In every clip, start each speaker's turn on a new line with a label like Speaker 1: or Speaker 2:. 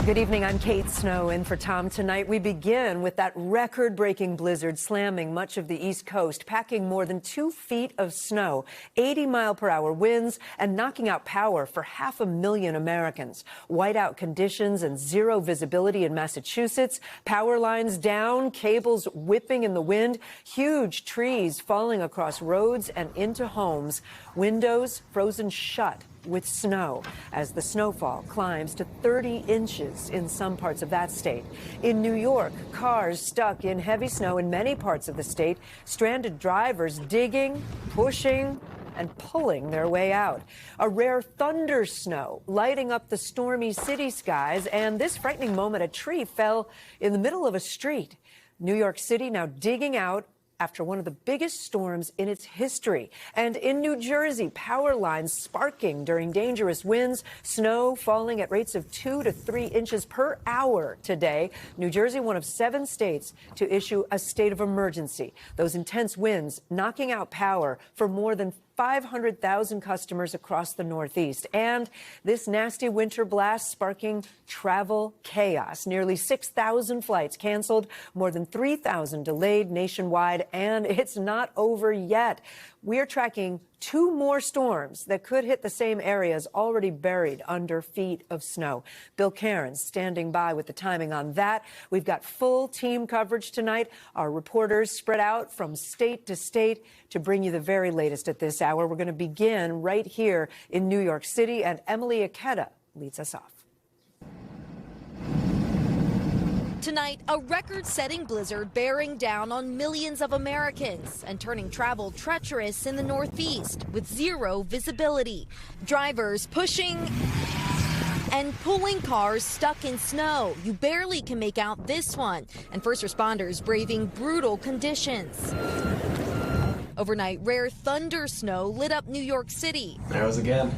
Speaker 1: Good evening, I'm Kate Snow in for Tom tonight. We begin with that record-breaking blizzard slamming much of the East Coast, packing more than 2 feet of snow, 80-mile-per-hour winds, and knocking out power for 500,000 Americans. Whiteout conditions and zero visibility in Massachusetts, power lines down, cables whipping in the wind, huge trees falling across roads and into homes, windows frozen shut with snow as the snowfall climbs to 30 inches in some parts of that state. In New York, cars stuck in heavy snow in many parts of the state, stranded drivers digging, pushing, and pulling their way out. A rare thunder snow lighting up the stormy city skies, and this frightening moment, a tree fell in the middle of a street. New York City now digging out after one of the biggest storms in its history. And in New Jersey, power lines sparking during dangerous winds, snow falling at rates of 2 to 3 inches per hour today. New Jersey, one of 7 states to issue a state of emergency. Those intense winds knocking out power for more than 500,000 customers across the Northeast. And this nasty winter blast sparking travel chaos. Nearly 6,000 flights canceled, more than 3,000 delayed nationwide, and it's not over yet. We're tracking 2 more storms that could hit the same areas already buried under feet of snow. Bill Cairns standing by with the timing on that. We've got full team coverage tonight. Our reporters spread out from state to state to bring you the very latest at this hour. We're going to begin right here in New York City, and Emily Ikeda leads us off.
Speaker 2: Tonight, a record-setting blizzard bearing down on millions of Americans and turning travel treacherous in the Northeast with zero visibility. Drivers pushing and pulling cars stuck in snow. You barely can make out this one. And first responders braving brutal conditions. Overnight, rare thunder snow lit up New York City.
Speaker 3: There it was again.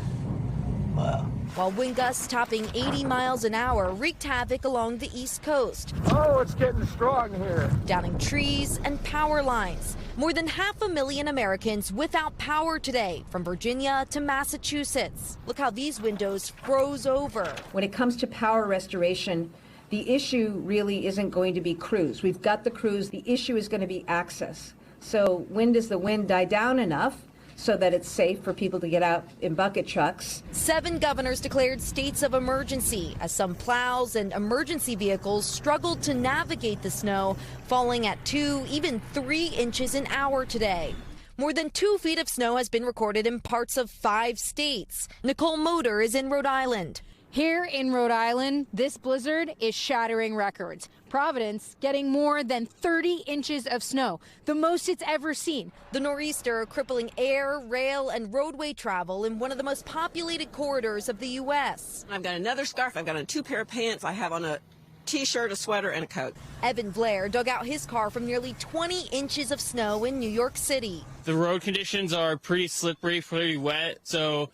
Speaker 3: Wow.
Speaker 2: While wind gusts topping 80 miles an hour wreaked havoc along the East Coast.
Speaker 4: Oh, it's getting strong here.
Speaker 2: Downing trees and power lines. More than 500,000 Americans without power today, from Virginia to Massachusetts. Look how these windows froze over.
Speaker 5: When it comes to power restoration, the issue really isn't going to be crews. We've got the crews. The issue is going to be access. So when does the wind die down enough so that it's safe for people to get out in bucket trucks?
Speaker 2: 7 governors declared states of emergency as some plows and emergency vehicles struggled to navigate the snow, falling at 2, even 3 inches an hour today. More than 2 feet of snow has been recorded in parts of 5 states. Nicole Motor is in Rhode Island.
Speaker 6: Here in Rhode Island, this blizzard is shattering records. Providence getting more than 30 inches of snow, the most it's ever seen.
Speaker 2: The nor'easter crippling air, rail, and roadway travel in one of the most populated corridors of the U.S.
Speaker 7: I've got another scarf. I've got on 2 pair of pants. I have on a T-shirt, a sweater, and a coat. Evan
Speaker 2: Blair dug out his car from nearly 20 inches of snow in New York City.
Speaker 8: The road conditions are pretty slippery, pretty wet, so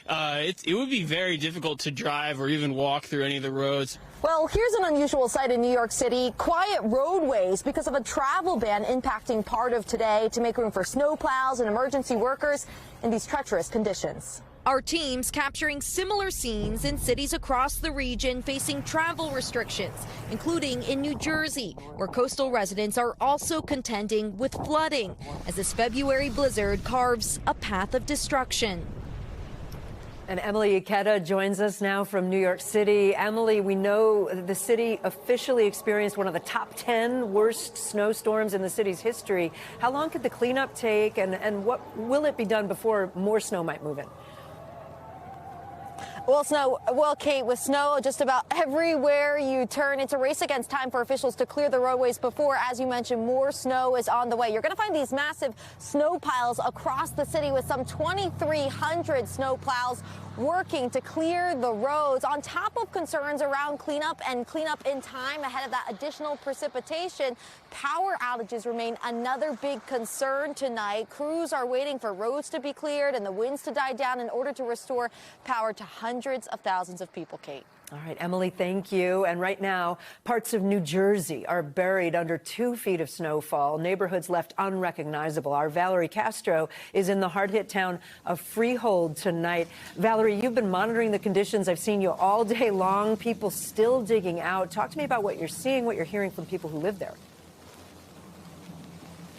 Speaker 8: it would be very difficult to drive or even walk through any of the roads.
Speaker 9: Well, here's an unusual sight in New York City. Quiet roadways because of a travel ban impacting part of today to make room for snowplows and emergency workers in these treacherous conditions.
Speaker 2: Our teams capturing similar scenes in cities across the region facing travel restrictions, including in New Jersey, where coastal residents are also contending with flooding as this February blizzard carves a path of destruction.
Speaker 1: And Emily Ikeda joins us now from New York City. Emily, we know the city officially experienced one of the top 10 worst snowstorms in the city's history. How long could the cleanup take, and what will it be done before more snow might move in?
Speaker 9: Well, Kate, with snow just about everywhere you turn, it's a race against time for officials to clear the roadways before, as you mentioned, more snow is on the way. You're going to find these massive snow piles across the city with some 2,300 snow plows working to clear the roads on top of concerns around cleanup and cleanup in time ahead of that additional precipitation. Power outages remain another big concern tonight. Crews are waiting for roads to be cleared and the winds to die down in order to restore power to hundreds of thousands of people, Kate.
Speaker 1: All right, Emily, thank you. And right now, parts of New Jersey are buried under 2 feet of snowfall, neighborhoods left unrecognizable. Our Valerie Castro is in the hard-hit town of Freehold tonight. Valerie, Valerie, you've been monitoring the conditions. I've seen you all day long. People still digging out. Talk to me about what you're seeing, what you're hearing from people who live there.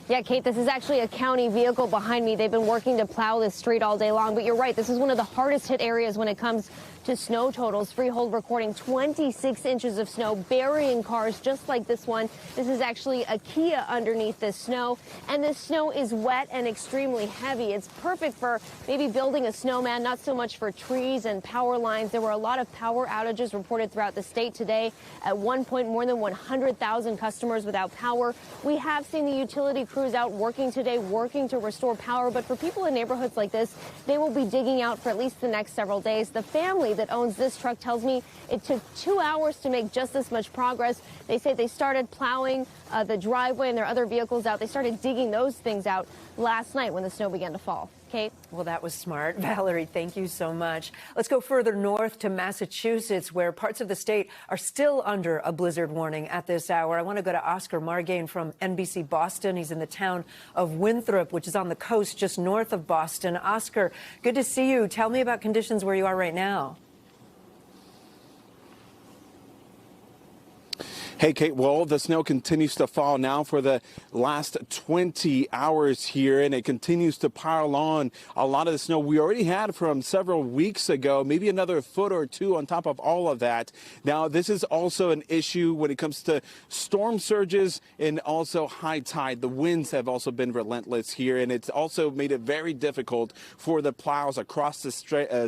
Speaker 9: Yeah, Kate, this is actually a county vehicle behind me. They've been working to plow this street all day long. But you're right, this is one of the hardest hit areas when it comes to snow totals. Freehold recording 26 inches of snow, burying cars just like this one. This is actually a Kia underneath this snow. And this snow is wet and extremely heavy. It's perfect for maybe building a snowman, not so much for trees and power lines. There were a lot of power outages reported throughout the state today. At one point, more than 100,000 customers without power. We have seen the utility crews out working today, working to restore power. But for people in neighborhoods like this, they will be digging out for at least the next several days. The family that owns this truck tells me it took 2 hours to make just this much progress. They say they started plowing the driveway and their other vehicles out. They started digging those things out last night when the snow began to fall. Kate?
Speaker 1: Well, that was smart. Valerie, thank you so much. Let's go further north to Massachusetts, where parts of the state are still under a blizzard warning at this hour. I want to go to Oscar Margain from NBC Boston. He's in the town of Winthrop, which is on the coast just north of Boston. Oscar, good to see you. Tell me about conditions where you are right now.
Speaker 10: Hey, Kate. Well, the snow continues to fall now for the last 20 hours here, and it continues to pile on a lot of the snow we already had from several weeks ago, maybe another foot or two on top of all of that. Now, this is also an issue when it comes to storm surges and also high tide. The winds have also been relentless here, and it's also made it very difficult for the plows across the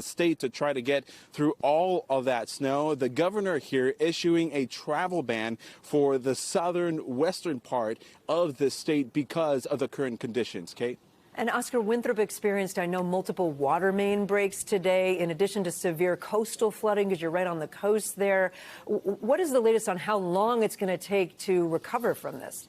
Speaker 10: state to try to get through all of that snow. The governor here issuing a travel ban for the southern western part of the state because of the current conditions. Kate?
Speaker 1: And Oscar, Winthrop experienced, I know, multiple water main breaks today, in addition to severe coastal flooding, because you're right on the coast there. What is the latest on how long it's going to take to recover from this?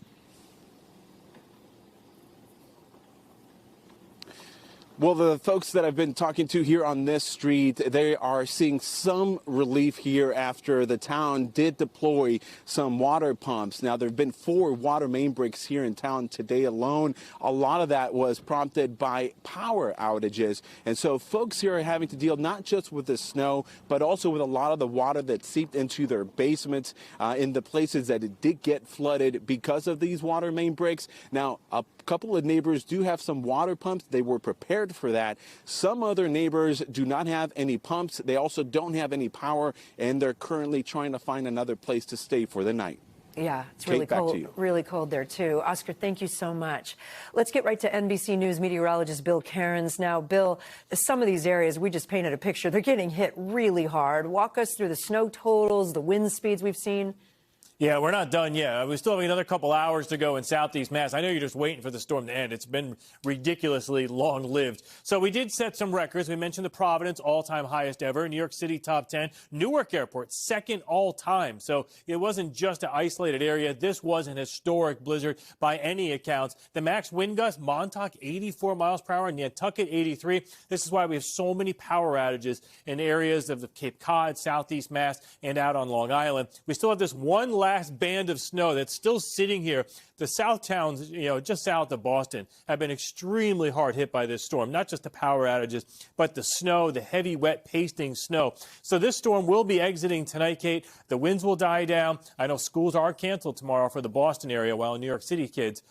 Speaker 10: Well, the folks that I've been talking to here on this street, they are seeing some relief here after the town did deploy some water pumps. Now, there have been 4 water main breaks here in town today alone. A lot of that was prompted by power outages. And so folks here are having to deal not just with the snow, but also with a lot of the water that seeped into their basements in the places that it did get flooded because of these water main breaks. Now, a couple of neighbors do have some water pumps. They were prepared for that. Some other neighbors do not have any pumps. They also don't have any power, and they're currently trying to find another place to stay for the night.
Speaker 1: Yeah, it's
Speaker 10: Kate,
Speaker 1: really cold there, too. Oscar, thank you so much. Let's get right to NBC News meteorologist Bill Cairns. Now, Bill, some of these areas, we just painted a picture. They're getting hit really hard. Walk us through the snow totals, the wind speeds we've seen.
Speaker 11: Yeah, we're not done yet. We still have another couple hours to go in southeast Mass. I know you're just waiting for the storm to end. It's been ridiculously long-lived. So we did set some records. We mentioned the Providence, all-time highest ever. New York City, top 10. Newark Airport, second all-time. So it wasn't just an isolated area. This was an historic blizzard by any accounts. The max wind gust, Montauk, 84 miles per hour, Nantucket, 83. This is why we have so many power outages in areas of the Cape Cod, southeast Mass, and out on Long Island. We still have this one last band of snow that's still sitting here. The south towns, just south of Boston, have been extremely hard hit by this storm. Not just the power outages, but the snow, the heavy, wet, pasting snow. So this storm will be exiting tonight, Kate. The winds will die down. I know schools are canceled tomorrow for the Boston area, while in New York City kids,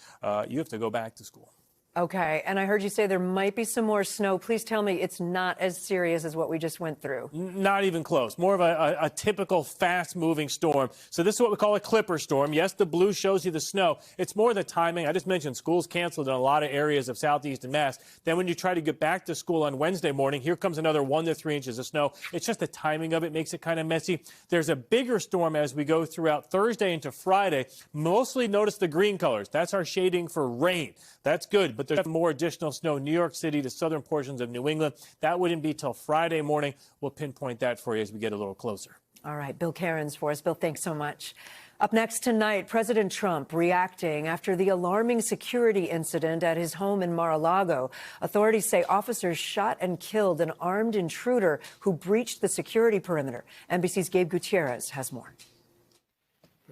Speaker 11: you have to go back to school.
Speaker 1: Okay, and I heard you say there might be some more snow. Please tell me it's not as serious as what we just went through.
Speaker 11: Not even close. More of a typical fast-moving storm. So this is what we call a clipper storm. Yes, the blue shows you the snow. It's more the timing. I just mentioned schools canceled in a lot of areas of southeastern Mass. Then when you try to get back to school on Wednesday morning, here comes another 1 to 3 inches of snow. It's just the timing of it makes it kind of messy. There's a bigger storm as we go throughout Thursday into Friday. Mostly notice the green colors. That's our shading for rain. That's good, but there's more additional snow in New York City to southern portions of New England. That wouldn't be till Friday morning. We'll pinpoint that for you as we get a little closer.
Speaker 1: All right, Bill Cairns for us. Bill, thanks so much. Up next tonight, President Trump reacting after the alarming security incident at his home in Mar-a-Lago. Authorities say officers shot and killed an armed intruder who breached the security perimeter. NBC's Gabe Gutierrez has more.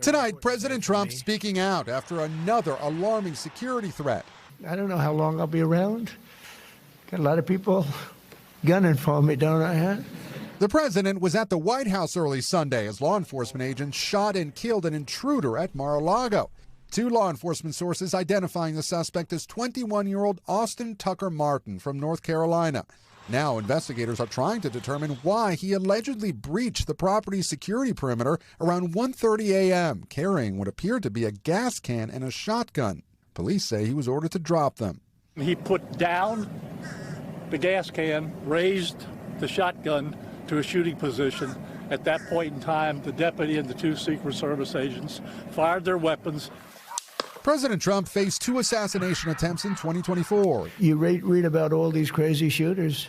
Speaker 12: Tonight, President Trump speaking out after another alarming security threat.
Speaker 4: I don't know how long I'll be around. Got a lot of people
Speaker 13: gunning for me, don't I, huh?
Speaker 12: The president was at the White House early Sunday as law enforcement agents shot and killed an intruder at Mar-a-Lago. Two law enforcement sources identifying the suspect as 21-year-old Austin Tucker Martin from North Carolina. Now investigators are trying to determine why he allegedly breached the property's security perimeter around 1:30 a.m., carrying what appeared to be a gas can and a shotgun. Police say he was ordered to drop them.
Speaker 14: He put down the gas can, raised the shotgun to a shooting position. At that point in time, the deputy and the two Secret Service agents fired their weapons.
Speaker 12: President Trump faced 2 assassination attempts in 2024.
Speaker 13: You read about all these crazy shooters,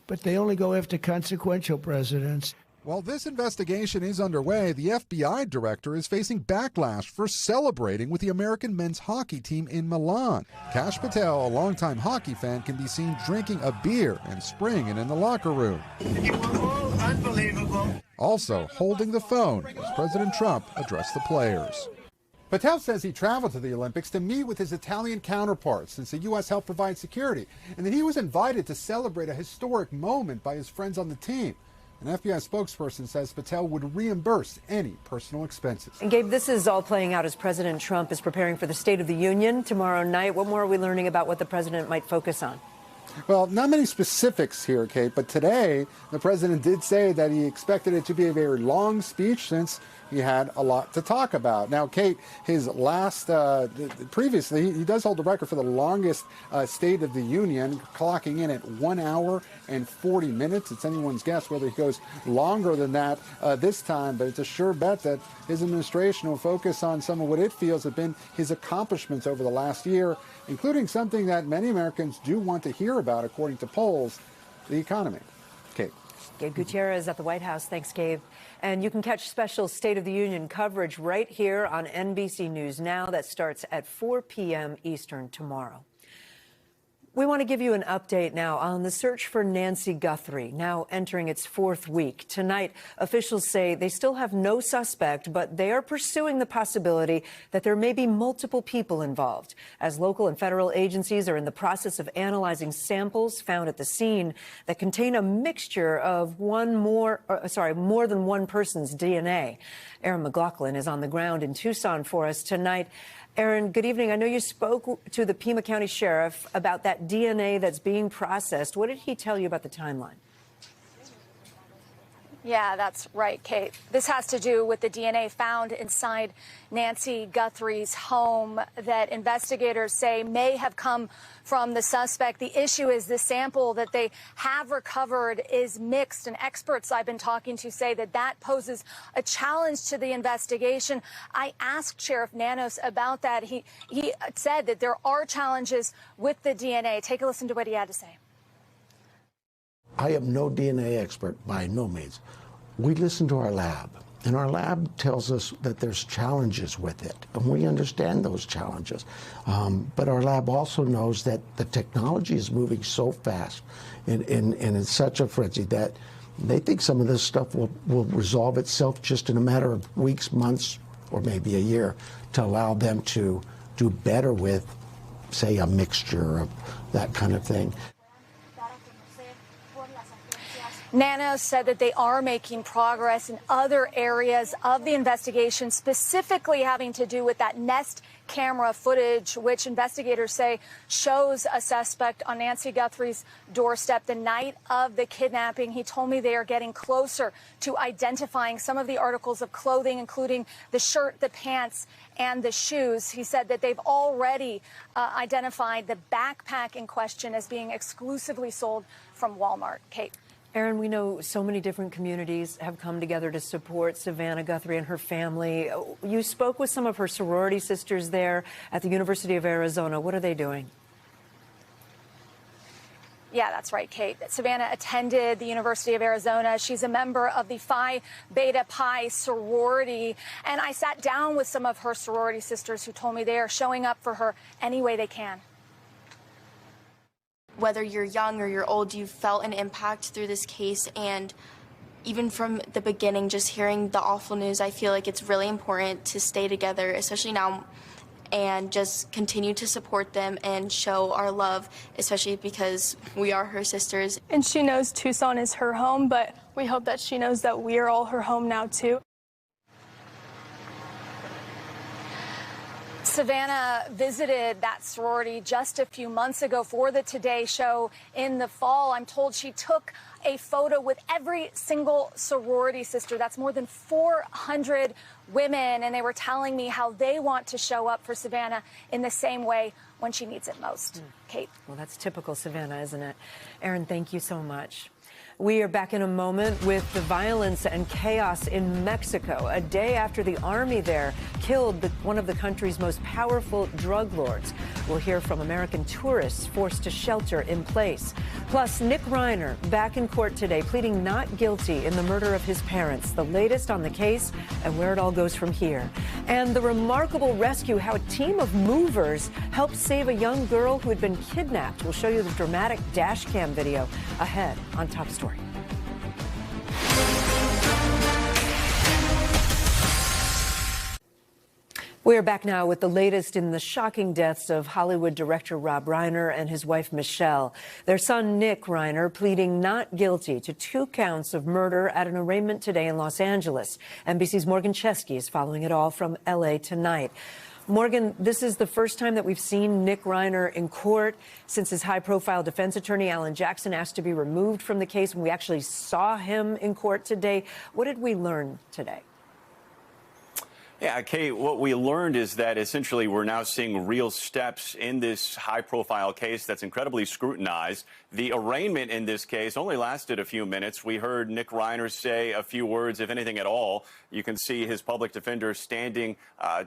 Speaker 13: but they only go after consequential presidents.
Speaker 12: While this investigation is underway, the FBI director is facing backlash for celebrating with the American men's hockey team in Milan. Kash Patel, a longtime hockey fan, can be seen drinking a beer and spraying it in the locker room.
Speaker 15: You were all unbelievable.
Speaker 12: Also holding the phone as President Trump addressed the players. Patel says he traveled to the Olympics to meet with his Italian counterparts since the U.S. helped provide security, and that he was invited to celebrate a historic moment by his friends on the team. An FBI spokesperson says Patel would reimburse any personal expenses.
Speaker 1: And Gabe, this is all playing out as President Trump is preparing for the State of the Union tomorrow night. What more are we learning about what the president might focus on?
Speaker 10: Well, not many specifics here, Kate, but today the president did say that he expected it to be a very long speech since he had a lot to talk about. Now, Kate, his last, previously, he does hold the record for the longest State of the Union, clocking in at 1 hour and 40 minutes. It's anyone's guess whether he goes longer than that this time, but it's a sure bet that his administration will focus on some of what it feels have been his accomplishments over the last year, including something that many Americans do want to hear about, according to polls, the economy. Kate.
Speaker 1: Gabe Gutierrez at the White House. Thanks, Gabe. And you can catch special State of the Union coverage right here on NBC News Now. That starts at 4 p.m. Eastern tomorrow. We want to give you an update now on the search for Nancy Guthrie, now entering its 4th week. Tonight, officials say they still have no suspect, but they are pursuing the possibility that there may be multiple people involved, as local and federal agencies are in the process of analyzing samples found at the scene that contain a mixture of more than one person's DNA. Aaron McLaughlin is on the ground in Tucson for us tonight. Aaron, good evening. I know you spoke to the Pima County Sheriff about that DNA that's being processed. What did he tell you about the timeline?
Speaker 16: Yeah, that's right, Kate. This has to do with the DNA found inside Nancy Guthrie's home that investigators say may have come from the suspect. The issue is the sample that they have recovered is mixed, and experts I've been talking to say that that poses a challenge to the investigation. I asked Sheriff Nanos about that. He said that there are challenges with the DNA. Take a listen to what he had to say.
Speaker 17: I am no DNA expert by no means. We listen to our lab, and our lab tells us that there's challenges with it, and we understand those challenges. But our lab also knows that the technology is moving so fast and in such a frenzy that they think some of this stuff will resolve itself just in a matter of weeks, months, or maybe a year to allow them to do better with, say, a mixture of that kind of thing.
Speaker 16: Nanos said that they are making progress in other areas of the investigation, specifically having to do with that Nest camera footage, which investigators say shows a suspect on Nancy Guthrie's doorstep the night of the kidnapping. He told me they are getting closer to identifying some of the articles of clothing, including the shirt, the pants, and the shoes. He said that they've already identified the backpack in question as being exclusively sold from Walmart. Kate.
Speaker 1: Aaron, we know so many different communities have come together to support Savannah Guthrie and her family. You spoke with some of her sorority sisters there at the University of Arizona. What are they doing?
Speaker 16: Yeah, that's right, Kate. Savannah attended the University of Arizona. She's a member of the Phi Beta Pi sorority. And I sat down with some of her sorority sisters who told me they are showing up for her any way they can.
Speaker 18: Whether you're young or you're old, you've felt an impact through this case, and even from the beginning, just hearing the awful news, I feel like it's really important to stay together, especially now and just continue to support them and show our love, especially because we are her sisters.
Speaker 19: And she knows Tucson is her home, but we hope that she knows that we are all her home now, too.
Speaker 16: Savannah visited that sorority just a few months ago for the Today Show in the fall. I'm told she took a photo with every single sorority sister. That's more than 400 women, and they were telling me how they want to show up for Savannah in the same way when she needs it most. Kate.
Speaker 1: Well, that's typical Savannah, isn't it? Erin, thank you so much. We are back in a moment with the violence and chaos in Mexico, a day after the army there killed one of the country's most powerful drug lords. We'll hear from American tourists forced to shelter in place. Plus, Nick Reiner back in court today, pleading not guilty in the murder of his parents. The latest on the case and where it all goes from here. And the remarkable rescue, how a team of movers helped save a young girl who had been kidnapped. We'll show you the dramatic dash cam video ahead on Top Story. We are back now with the latest in the shocking deaths of Hollywood director Rob Reiner and his wife Michelle. Their son Nick Reiner pleading not guilty to 2 counts of murder at an arraignment today in Los Angeles. NBC's Morgan Chesky is following it all from L.A. tonight. Morgan, this is the first time that we've seen Nick Reiner in court since his high-profile defense attorney, Alan Jackson, asked to be removed from the case. When we actually saw him in court today, what did we learn today?
Speaker 20: Yeah, Kate, what we learned is that essentially we're now seeing real steps in this high-profile case that's incredibly scrutinized. The arraignment in this case only lasted a few minutes. We heard Nick Reiner say a few words, if anything at all. You can see his public defender standing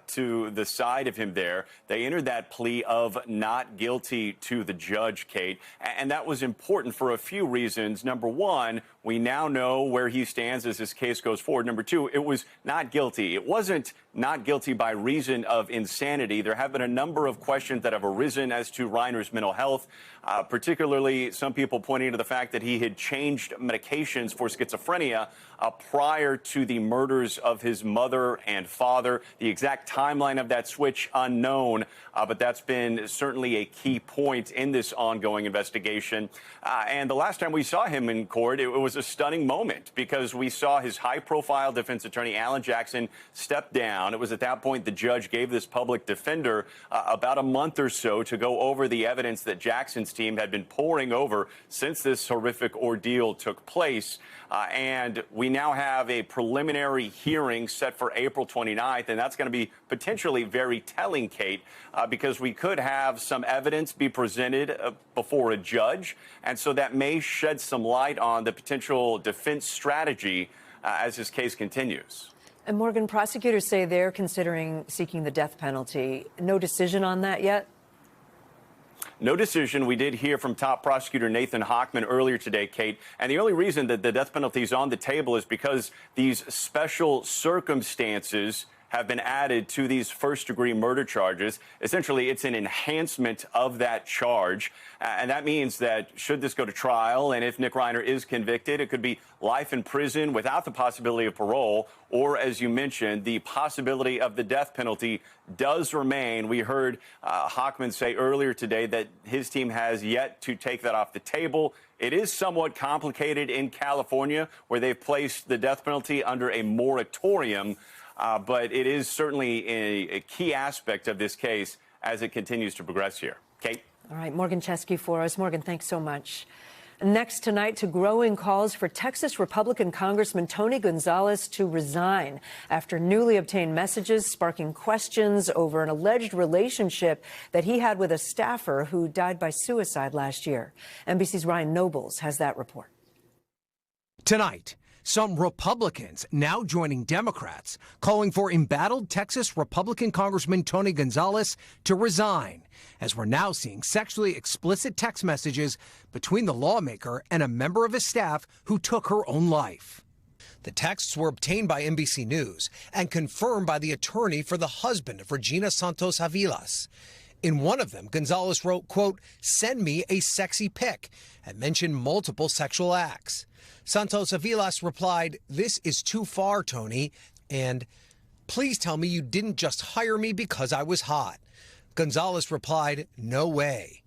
Speaker 20: to the side of him there. They entered that plea of not guilty to the judge, Kate, and that was important for a few reasons. Number one, we now know where he stands as this case goes forward. Number two, it was not guilty. It wasn't not guilty by reason of insanity. There have been a number of questions that have arisen as to Reiner's mental health, particularly some people pointing to the fact that he had changed medications for schizophrenia prior to the murders of his mother and father. The exact timeline of that switch unknown, but that's been certainly a key point in this ongoing investigation. And the last time we saw him in court, it was a stunning moment because we saw his high-profile defense attorney, Alan Jackson, step down. It was at that point the judge gave this public defender about a month or so to go over the evidence that Jackson's team had been poring over since this horrific ordeal took place. And we now have a preliminary hearing set for April 29th, and that's going to be potentially very telling, Kate, because we could have some evidence be presented before a judge, and so that may shed some light on the potential defense strategy as this case continues.
Speaker 1: And Morgan, prosecutors say they're considering seeking the death penalty. No decision on that yet?
Speaker 20: No decision. We did hear from top prosecutor Nathan Hochman earlier today, Kate. And the only reason that the death penalty is on the table is because these special circumstances have been added to these first-degree murder charges. Essentially, it's an enhancement of that charge. And that means that should this go to trial, and if Nick Reiner is convicted, it could be life in prison without the possibility of parole, or, as you mentioned, the possibility of the death penalty does remain. We heard Hochman say earlier today that his team has yet to take that off the table. It is somewhat complicated in California, where they've placed the death penalty under a moratorium. But it is certainly a key aspect of this case as it continues to progress here. Kate?
Speaker 1: All right, Morgan Chesky for us. Morgan, thanks so much. Next tonight, to growing calls for Texas Republican Congressman Tony Gonzalez to resign after newly obtained messages sparking questions over an alleged relationship that he had with a staffer who died by suicide last year. NBC's Ryan Nobles has that report.
Speaker 21: Tonight, some Republicans now joining Democrats, calling for embattled Texas Republican Congressman Tony Gonzalez to resign, as we're now seeing sexually explicit text messages between the lawmaker and a member of his staff who took her own life. The texts were obtained by NBC News and confirmed by the attorney for the husband of Regina Santos Avilas. In one of them, Gonzalez wrote, quote, "Send me a sexy pic," and mentioned multiple sexual acts. Santos Avilas replied, "This is too far, Tony," and "Please tell me you didn't just hire me because I was hot." Gonzalez replied, "No way."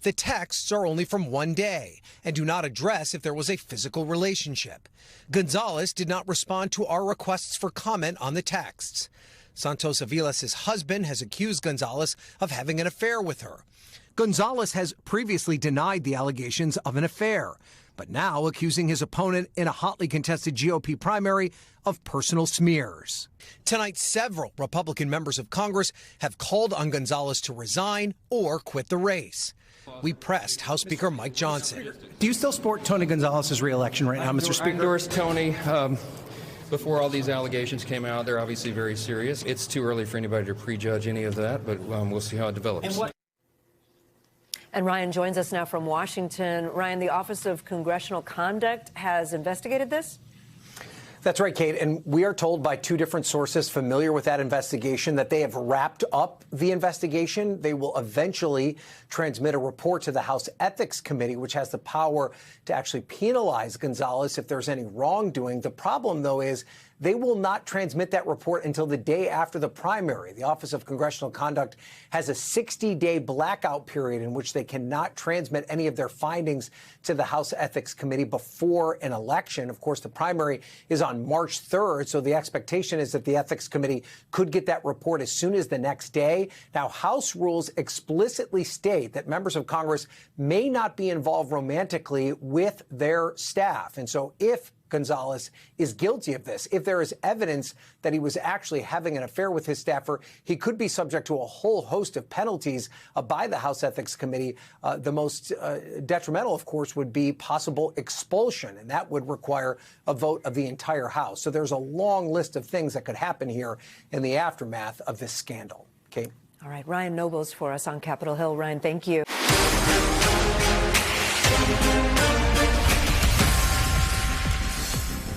Speaker 21: The texts are only from one day and do not address if there was a physical relationship. Gonzalez did not respond to our requests for comment on the texts. Santos Avilas' husband has accused Gonzalez of having an affair with her. Gonzalez has previously denied the allegations of an affair, but now accusing his opponent in a hotly contested GOP primary of personal smears. Tonight, several Republican members of Congress have called on Gonzalez to resign or quit the race. We pressed House Speaker Mike Johnson.
Speaker 3: Do you still support Tony Gonzalez's re-election right now, Mr. Speaker?
Speaker 22: I endorsed Tony before all these allegations came out. They're obviously very serious. It's too early for anybody to prejudge any of that, but we'll see how it develops.
Speaker 1: And Ryan joins us now from Washington. Ryan, the Office of Congressional Conduct has investigated this?
Speaker 21: That's right, Kate. And we are told by two different sources familiar with that investigation that they have wrapped up the investigation. They will eventually transmit a report to the House Ethics Committee, which has the power to actually penalize Gonzalez if there's any wrongdoing. The problem, though, is they will not transmit that report until the day after the primary. The Office of Congressional Conduct has a 60-day blackout period in which they cannot transmit any of their findings to the House Ethics Committee before an election. Of course, the primary is on March 3rd, so the expectation is that the Ethics Committee could get that report as soon as the next day. Now, House rules explicitly state that members of Congress may not be involved romantically with their staff. And so if Gonzalez is guilty of this, if there is evidence that he was actually having an affair with his staffer, he could be subject to a whole host of penalties by the House Ethics Committee. The most detrimental, of course, would be possible expulsion, and that would require a vote of the entire House. So there's a long list of things that could happen here in the aftermath of this scandal. Kate?
Speaker 1: All right, Ryan Nobles for us on Capitol Hill. Ryan, thank you.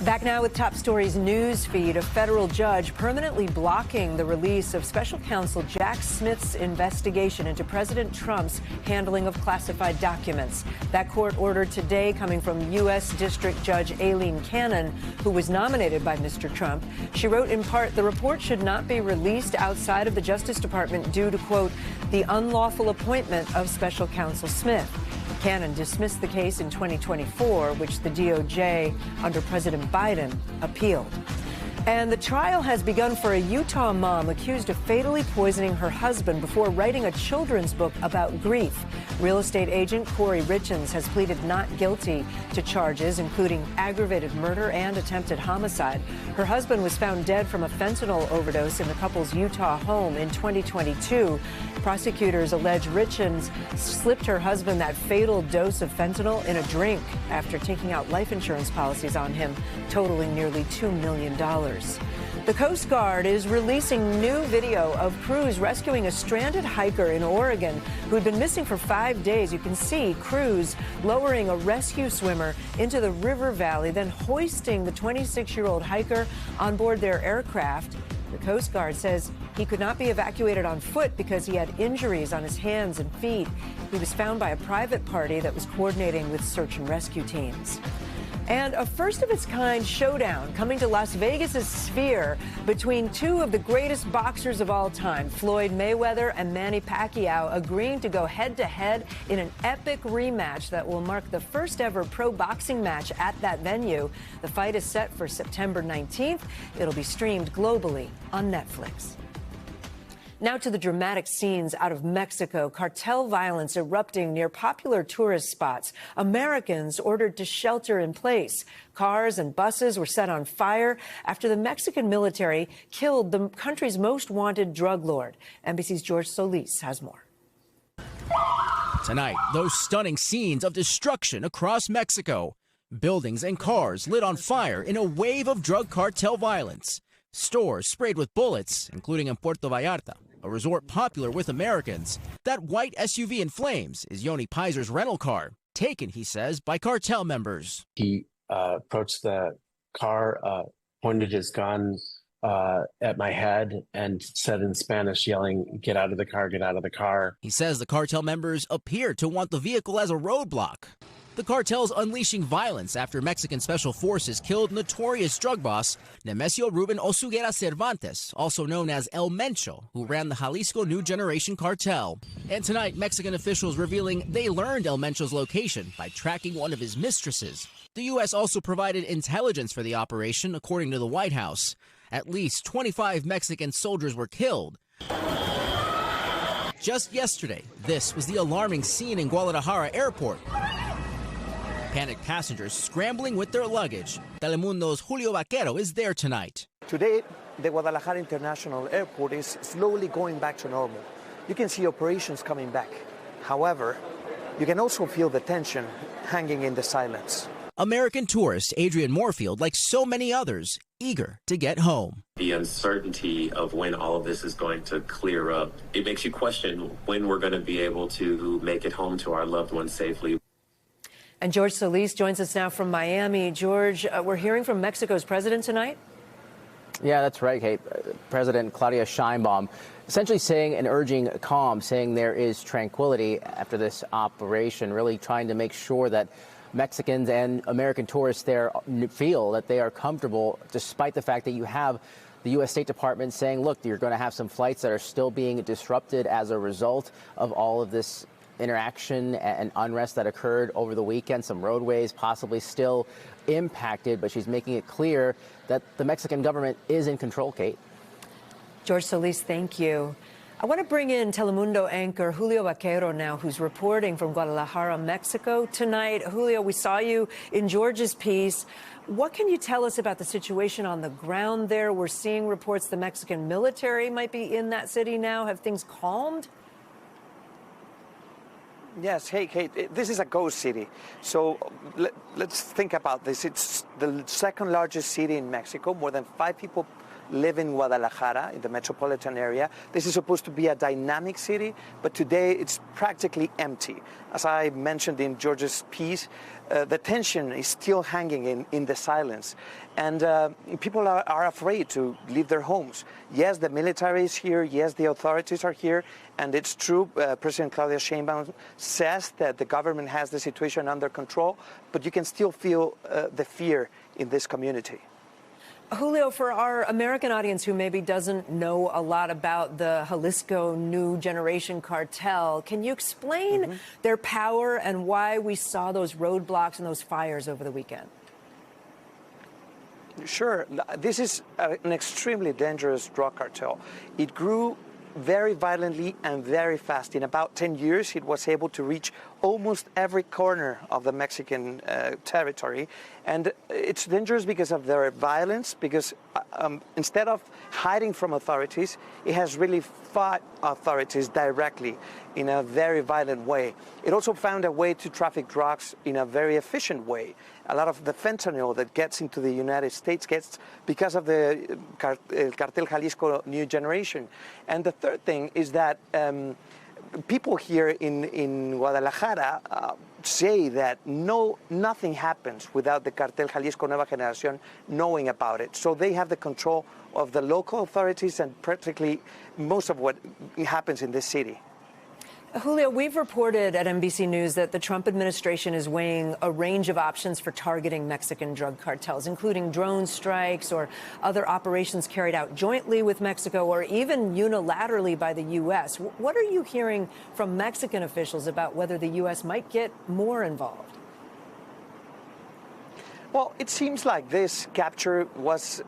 Speaker 1: Back now with Top Stories news feed. A federal judge permanently blocking the release of special counsel Jack Smith's investigation into President Trump's handling of classified documents. That court order today coming from U.S. District Judge Aileen Cannon, who was nominated by Mr. Trump. She wrote in part, the report should not be released outside of the Justice Department due to, quote, the unlawful appointment of special counsel Smith. Cannon dismissed the case in 2024, which the DOJ, under President Biden, appealed. And the trial has begun for a Utah mom accused of fatally poisoning her husband before writing a children's book about grief. Real estate agent Corey Richens has pleaded not guilty to charges, including aggravated murder and attempted homicide. Her husband was found dead from a fentanyl overdose in the couple's Utah home in 2022. Prosecutors allege Richens slipped her husband that fatal dose of fentanyl in a drink after taking out life insurance policies on him, totaling nearly $2 million. The Coast Guard is releasing new video of crews rescuing a stranded hiker in Oregon who'd been missing for 5 days. You can see crews lowering a rescue swimmer into the river valley, then hoisting the 26-year-old hiker on board their aircraft. The Coast Guard says he could not be evacuated on foot because he had injuries on his hands and feet. He was found by a private party that was coordinating with search and rescue teams. And a first-of-its-kind showdown coming to Las Vegas' Sphere between two of the greatest boxers of all time, Floyd Mayweather and Manny Pacquiao, agreeing to go head-to-head in an epic rematch that will mark the first-ever pro boxing match at that venue. The fight is set for September 19th. It'll be streamed globally on Netflix. Now to the dramatic scenes out of Mexico. Cartel violence erupting near popular tourist spots. Americans ordered to shelter in place. Cars and buses were set on fire after the Mexican military killed the country's most wanted drug lord. NBC's George Solis has more.
Speaker 23: Tonight, those stunning scenes of destruction across Mexico. Buildings and cars lit on fire in a wave of drug cartel violence. Stores sprayed with bullets, including in Puerto Vallarta, a resort popular with Americans. That white SUV in flames is Yoni Pizer's rental car, taken, he says, by cartel members.
Speaker 24: He approached the car, pointed his gun at my head and said in Spanish, yelling, "Get out of the car, get out of the car."
Speaker 23: He says the cartel members appear to want the vehicle as a roadblock. The cartel's unleashing violence after Mexican special forces killed notorious drug boss Nemesio Ruben Osuguera Cervantes, also known as El Mencho, who ran the Jalisco New Generation cartel. And tonight, Mexican officials revealing they learned El Mencho's location by tracking one of his mistresses. The U.S. also provided intelligence for the operation, according to the White House. At least 25 Mexican soldiers were killed. Just yesterday, this was the alarming scene in Guadalajara airport. Panicked passengers scrambling with their luggage. Telemundo's Julio Vaquero is there tonight.
Speaker 5: Today, the Guadalajara International Airport is slowly going back to normal. You can see operations coming back. However, you can also feel the tension hanging in the silence.
Speaker 23: American tourist Adrian Moorfield, like so many others, eager to get home.
Speaker 6: The uncertainty of when all of this is going to clear up, it makes you question when we're going to be able to make it home to our loved ones safely.
Speaker 1: And George Solis joins us now from Miami. George, we're hearing from Mexico's president tonight.
Speaker 7: Yeah, that's right, Kate. President Claudia Sheinbaum essentially saying and urging calm, saying there is tranquility after this operation, really trying to make sure that Mexicans and American tourists there feel that they are comfortable, despite the fact that you have the U.S. State Department saying, look, you're going to have some flights that are still being disrupted as a result of all of this interaction and unrest that occurred over the weekend. Some roadways possibly still impacted, but she's making it clear that the Mexican government is in control, Kate.
Speaker 1: George Solis, thank you. I want to bring in Telemundo anchor Julio Vaquero now, who's reporting from Guadalajara, Mexico tonight. Julio, we saw you in George's piece. What can you tell us about the situation on the ground there? We're seeing reports the Mexican military might be in that city now. Have things calmed?
Speaker 5: Yes, hey, Kate, this is a ghost city. So let's think about this. It's the second largest city in Mexico. More than 5 people live in Guadalajara, in the metropolitan area. This is supposed to be a dynamic city, but today it's practically empty. As I mentioned in George's piece, the tension is still hanging in the silence. And people are afraid to leave their homes. Yes, the military is here. Yes, the authorities are here. And it's true, President Claudia Sheinbaum says that the government has the situation under control, but you can still feel the fear in this community.
Speaker 1: Julio, for our American audience who maybe doesn't know a lot about the Jalisco New Generation cartel, can you explain their power and why we saw those roadblocks and those fires over the weekend?
Speaker 5: Sure. This is an extremely dangerous drug cartel. It grew very violently and very fast. In about 10 years, it was able to reach almost every corner of the Mexican territory. And it's dangerous because of their violence, because instead of hiding from authorities, it has really fought authorities directly in a very violent way. It also found a way to traffic drugs in a very efficient way. A lot of the fentanyl that gets into the United States gets because of the cartel Jalisco New Generation. And the third thing is that people here in Guadalajara say that nothing happens without the cartel Jalisco Nueva Generación knowing about it. So they have the control of the local authorities and practically most of what happens in this city.
Speaker 1: Julio, we've reported at NBC News that the Trump administration is weighing a range of options for targeting Mexican drug cartels, including drone strikes or other operations carried out jointly with Mexico or even unilaterally by the U.S. What are you hearing from Mexican officials about whether the U.S. might get more involved?
Speaker 5: Well, it seems like this capture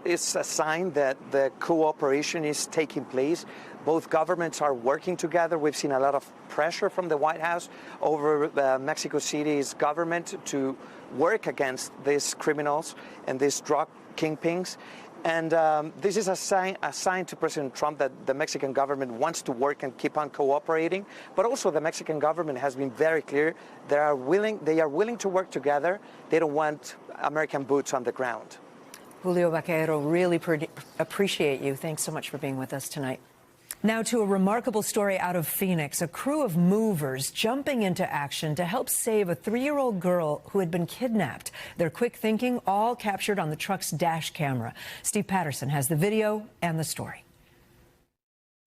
Speaker 5: is a sign that the cooperation is taking place. Both governments are working together. We've seen a lot of pressure from the White House over Mexico City's government to work against these criminals and these drug kingpins. And this is a sign to President Trump that the Mexican government wants to work and keep on cooperating. But also the Mexican government has been very clear. They are willing to work together. They don't want American boots on the ground.
Speaker 1: Julio Vaquero, really appreciate you. Thanks so much for being with us tonight. Now to a remarkable story out of Phoenix, a crew of movers jumping into action to help save a 3-year-old girl who had been kidnapped. Their quick thinking all captured on the truck's dash camera. Steve Patterson has the video and the story.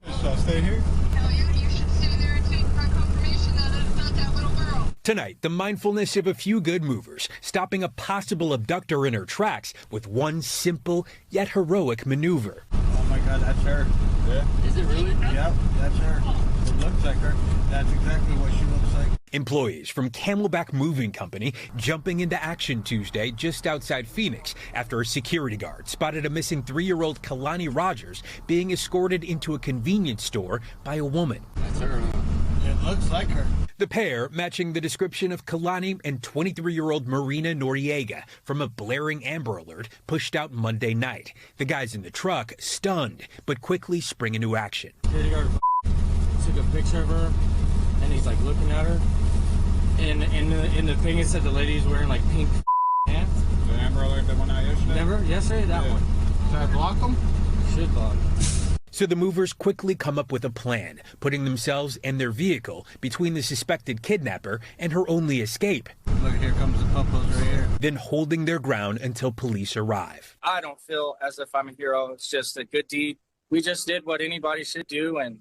Speaker 8: Should I stay here?
Speaker 25: Hell yeah, you should stay there until you got confirmation that it's not that little girl.
Speaker 21: Tonight, the mindfulness of a few good movers, stopping a possible abductor in her tracks with one simple yet heroic maneuver.
Speaker 4: Oh my God, that's her. Yeah.
Speaker 2: Is it really?
Speaker 4: Yep, that's her. It looks like her. That's exactly what she looks like.
Speaker 21: Employees from Camelback Moving Company jumping into action Tuesday just outside Phoenix after a security guard spotted a missing 3-year-old Kalani Rogers being escorted into a convenience store by a woman.
Speaker 2: That's her.
Speaker 4: It looks like her.
Speaker 21: The pair matching the description of Kalani and 23-year-old Marina Noriega from a blaring Amber Alert pushed out Monday night. The guys in the truck stunned, but quickly spring into action.
Speaker 2: Security guard took a picture of her, and he's like looking at her. And in the thing it said the lady's wearing like pink pants.
Speaker 4: The Amber Alert, the one I yesterday?
Speaker 2: Remember? Yesterday? That one.
Speaker 4: Should I block them?
Speaker 2: Should block.
Speaker 21: So the movers quickly come up with a plan, putting themselves and their vehicle between the suspected kidnapper and her only escape.
Speaker 4: Look, here comes the puppos right here.
Speaker 21: Then holding their ground until police arrive.
Speaker 2: I don't feel as if I'm a hero. It's just a good deed. We just did what anybody should do and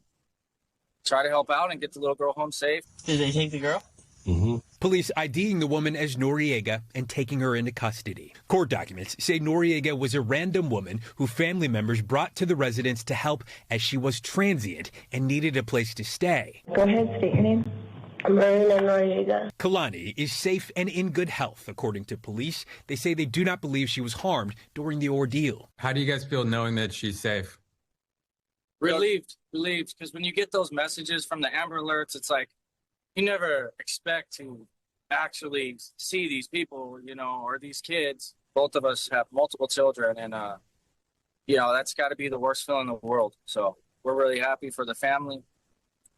Speaker 2: try to help out and get the little girl home safe. Did they take the girl?
Speaker 21: Mm-hmm. Police IDing the woman as Noriega and taking her into custody. Court documents say Noriega was a random woman who family members brought to the residence to help as she was transient and needed a place to stay.
Speaker 8: Go ahead, state your name. Marina Noriega.
Speaker 21: Kalani is safe and in good health, according to police. They say they do not believe she was harmed during the ordeal.
Speaker 9: How do you guys feel knowing that she's safe?
Speaker 2: Relieved, because when you get those messages from the Amber Alerts, it's like, you never expect to actually see these people, or these kids. Both of us have multiple children, and, that's got to be the worst feeling in the world. So we're really happy for the family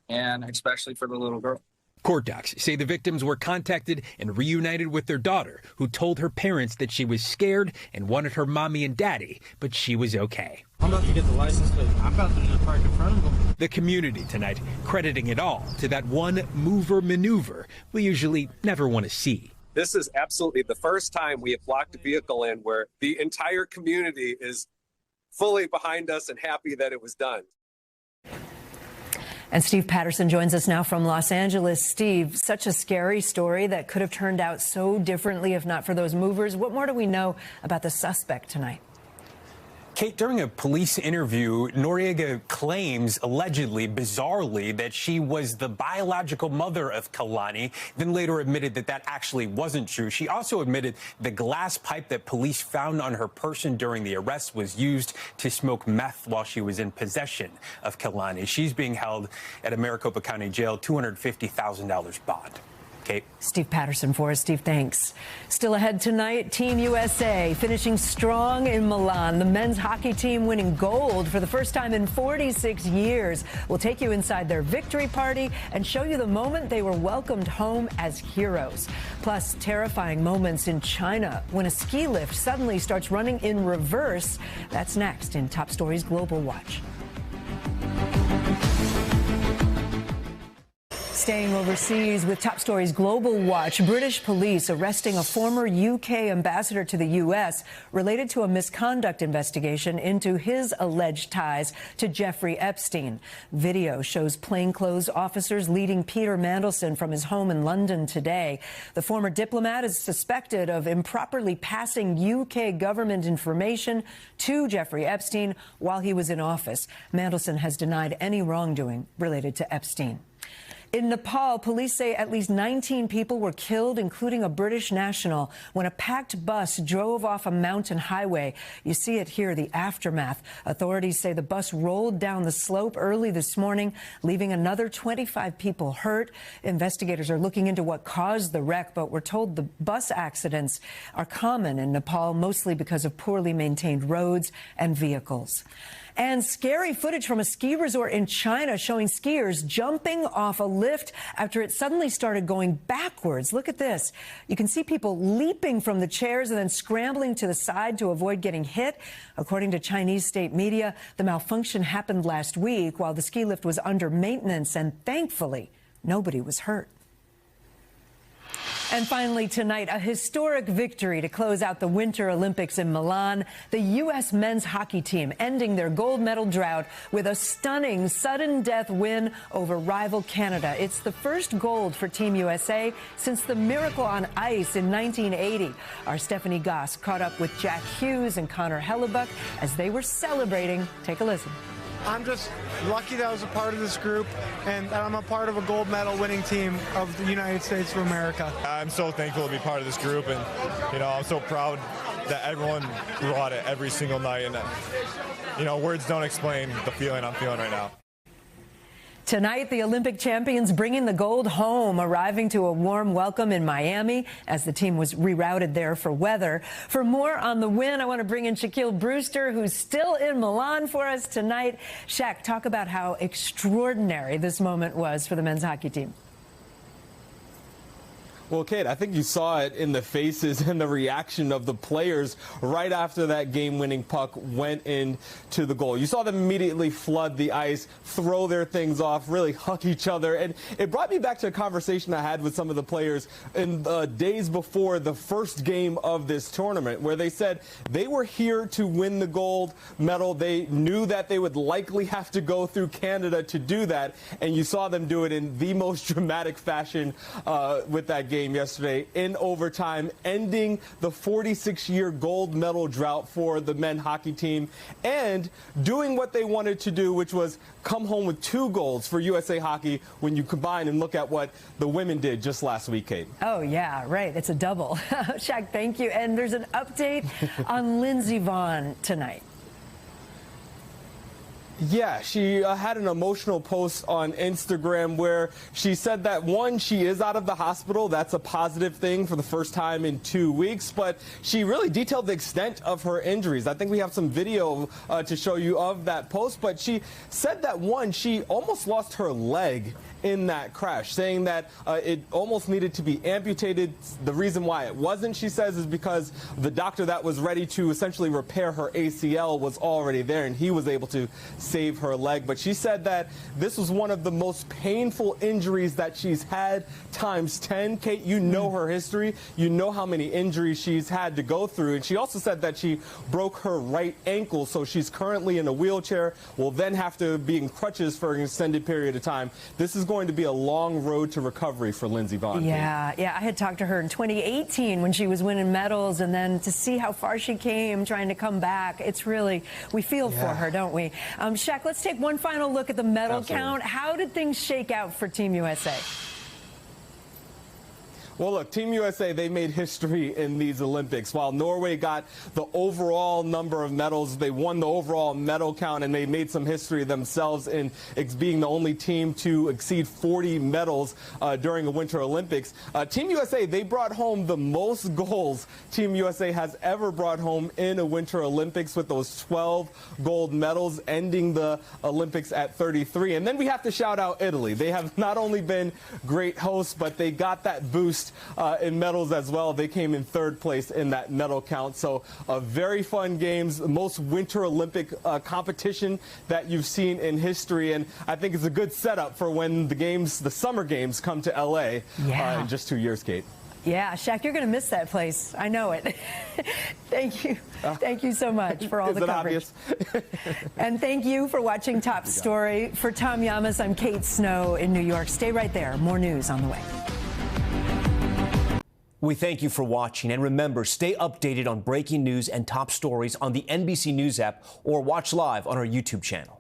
Speaker 2: and especially for the little girl.
Speaker 21: Court docs say the victims were contacted and reunited with their daughter, who told her parents that she was scared and wanted her mommy and daddy, but she was okay.
Speaker 2: I'm about to get the license plate. I'm about to just park in front of them.
Speaker 21: The community tonight crediting it all to that one mover maneuver we usually never want to see.
Speaker 11: This is absolutely the first time we have blocked a vehicle in where the entire community is fully behind us and happy that it was done.
Speaker 1: And Steve Patterson joins us now from Los Angeles. Steve, such a scary story that could have turned out so differently if not for those movers. What more do we know about the suspect tonight?
Speaker 21: Kate, during a police interview, Noriega claims, allegedly, bizarrely, that she was the biological mother of Kalani, then later admitted that that actually wasn't true. She also admitted the glass pipe that police found on her person during the arrest was used to smoke meth while she was in possession of Kalani. She's being held at a Maricopa County jail, $250,000 bond. Kate.
Speaker 1: Steve Patterson for us. Steve, thanks. Still ahead tonight, Team USA finishing strong in Milan. The men's hockey team winning gold for the first time in 46 years. We'll take you inside their victory party and show you the moment they were welcomed home as heroes. Plus, terrifying moments in China when a ski lift suddenly starts running in reverse. That's next in Top Stories Global Watch. Staying overseas with Top Stories Global Watch, British police arresting a former UK ambassador to the U.S. related to a misconduct investigation into his alleged ties to Jeffrey Epstein. Video shows plainclothes officers leading Peter Mandelson from his home in London today. The former diplomat is suspected of improperly passing UK government information to Jeffrey Epstein while he was in office. Mandelson has denied any wrongdoing related to Epstein. In Nepal, police say at least 19 people were killed, including a British national, when a packed bus drove off a mountain highway. You see it here, the aftermath. Authorities say the bus rolled down the slope early this morning, leaving another 25 people hurt. Investigators are looking into what caused the wreck, but we're told the bus accidents are common in Nepal, mostly because of poorly maintained roads and vehicles. And scary footage from a ski resort in China showing skiers jumping off a lift after it suddenly started going backwards. Look at this. You can see people leaping from the chairs and then scrambling to the side to avoid getting hit. According to Chinese state media, the malfunction happened last week while the ski lift was under maintenance, and thankfully, nobody was hurt. And finally tonight, a historic victory to close out the Winter Olympics in Milan. The U.S. men's hockey team ending their gold medal drought with a stunning sudden death win over rival Canada. It's the first gold for Team USA since the miracle on ice in 1980. Our Stephanie Goss caught up with Jack Hughes and Connor Hellebuck as they were celebrating. Take a listen.
Speaker 12: I'm just lucky that I was a part of this group, and I'm a part of a gold medal winning team of the United States of America.
Speaker 13: I'm so thankful to be part of this group, and I'm so proud that everyone brought it every single night, and words don't explain the feeling I'm feeling right now.
Speaker 1: Tonight, the Olympic champions bringing the gold home, arriving to a warm welcome in Miami as the team was rerouted there for weather. For more on the win, I want to bring in Shaquille Brewster, who's still in Milan for us tonight. Shaq, talk about how extraordinary this moment was for the men's hockey team.
Speaker 14: Well, Kate, I think you saw it in the faces and the reaction of the players right after that game-winning puck went into the goal. You saw them immediately flood the ice, throw their things off, really hug each other. And it brought me back to a conversation I had with some of the players in the days before the first game of this tournament, where they said they were here to win the gold medal. They knew that they would likely have to go through Canada to do that. And you saw them do it in the most dramatic fashion with that game yesterday in overtime, ending the 46-year gold medal drought for the men's hockey team and doing what they wanted to do, which was come home with 2 golds for USA Hockey when you combine and look at what the women did just last week, Kate.
Speaker 1: Oh, yeah, right. It's a double. Shaq, thank you. And there's an update on Lindsey Vonn tonight.
Speaker 14: Yeah, she had an emotional post on Instagram where she said that, one, she is out of the hospital. That's a positive thing for the first time in 2 weeks. But she really detailed the extent of her injuries. I think we have some video to show you of that post. But she said that, one, she almost lost her leg in that crash, saying that it almost needed to be amputated. The reason why it wasn't, she says, is because the doctor that was ready to essentially repair her ACL was already there, and he was able to save her leg. But she said that this was one of the most painful injuries that she's had times 10. Kate, you know her history. You know how many injuries she's had to go through. And she also said that she broke her right ankle, so she's currently in a wheelchair, will then have to be in crutches for an extended period of time. This is going to be a long road to recovery for Lindsey Vonn.
Speaker 1: Yeah, I had talked to her in 2018 when she was winning medals, and then to see how far she came trying to come back, it's really, we feel for her, don't we? Shaq, let's take one final look at the medal count. How did things shake out for Team USA?
Speaker 14: Well, look, Team USA, they made history in these Olympics. While Norway got the overall number of medals, they won the overall medal count, and they made some history themselves in being the only team to exceed 40 medals during the Winter Olympics. Team USA, they brought home the most goals Team USA has ever brought home in a Winter Olympics with those 12 gold medals, ending the Olympics at 33. And then we have to shout out Italy. They have not only been great hosts, but they got that boost in medals as well. They came in 3rd place in that medal count. So very fun games, the most Winter Olympic competition that you've seen in history. And I think it's a good setup for when the summer games come to LA in just 2 years, Kate.
Speaker 1: Yeah, Shaq, you're going to miss that place. I know it. Thank you. Thank you so much for all the coverage. And thank you for watching Top Story. For Tom Llamas, I'm Kate Snow in New York. Stay right there. More news on the way.
Speaker 15: We thank you for watching, and remember, stay updated on breaking news and top stories on the NBC News app or watch live on our YouTube channel.